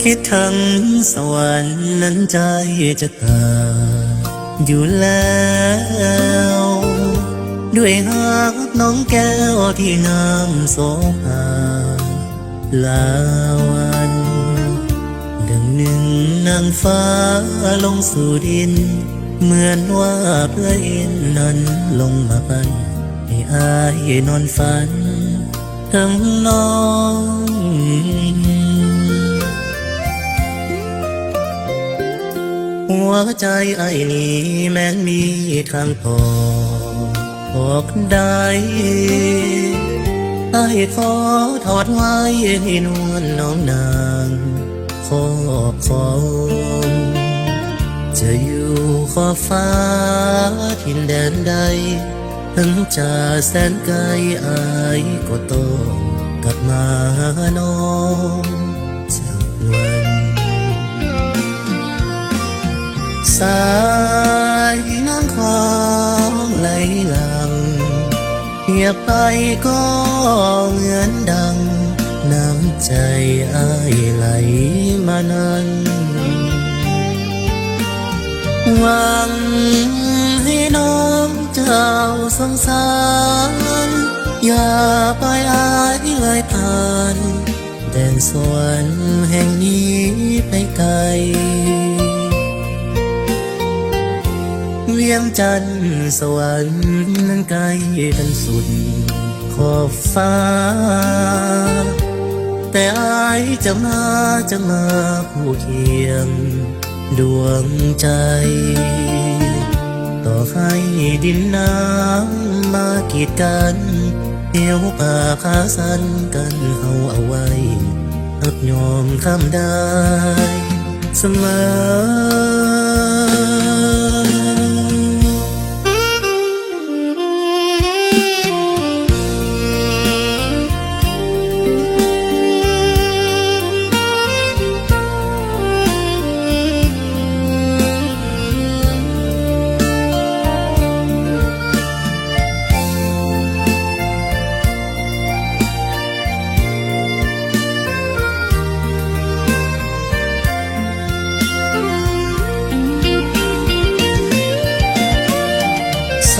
คิดถึงสวรรค์นั้นใจจะขาดอยู่แล้วด้วยหักน้องแก้วที่งามโสภาลาวันดังหนึ่งนางฟ้าลงสู่ดินเหมือนว่าเพื่ออินนั้นลงมาปันให้อายนอนฝันถึงน้องหัวใจไอ้นี้แม้นมีทางพอบอกได้ไอ้ขอถอดไว้ให้นวลน้องนางขอบคองจะอยู่ขอบฟ้าทินแดนใดถึงจะแสนไกลอายก็ต้องกลับมาน้องสักวันสายน้ำคลองไหลหลังเหียบไปก็เหมือนดังน้ำใจอ้ายไหลมานั้นหวังให้น้องเจ้าสงสารอย่าไปอายเลยผ่านแดนสวรรค์แห่งนี้ไปไกลเวียงจันทร์สวรรค์นั้นไกลกันสุดขอบฟ้าแต่อายจะมาคู่เคียงดวงใจต่อให้ดินน้ำมากีดกันเหี่ยวป่าขาสั้นกันเอาไว้อับยอมคำได้เสมอ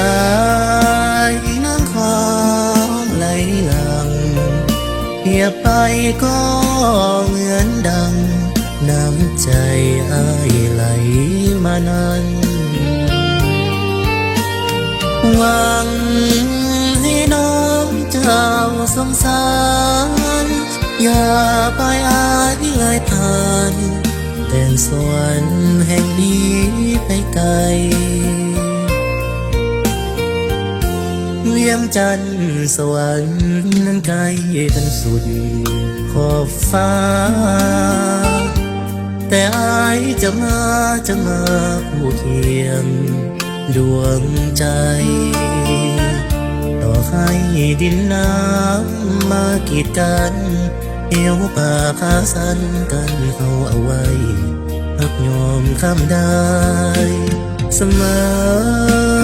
สายน้ำคลองไหลหลังเหียบไปก็เหมือนดังน้ำใจอ้ายไหลมานั้นหวังให้น้องเจ้าสงสารอย่าไปอายเลยผ่านแดนสวรรค์แห่งนี้ไปไกลเวียงจันทร์สวรรค์นั้นไกลกันสุดขอบฟ้าแต่อายจะมาคู่เคียงดวงใจต่อให้ดินน้ำมากีดกันเหี่ยวป่าขาสั้นกันเอาไว้อับยอมคำได้เสมอ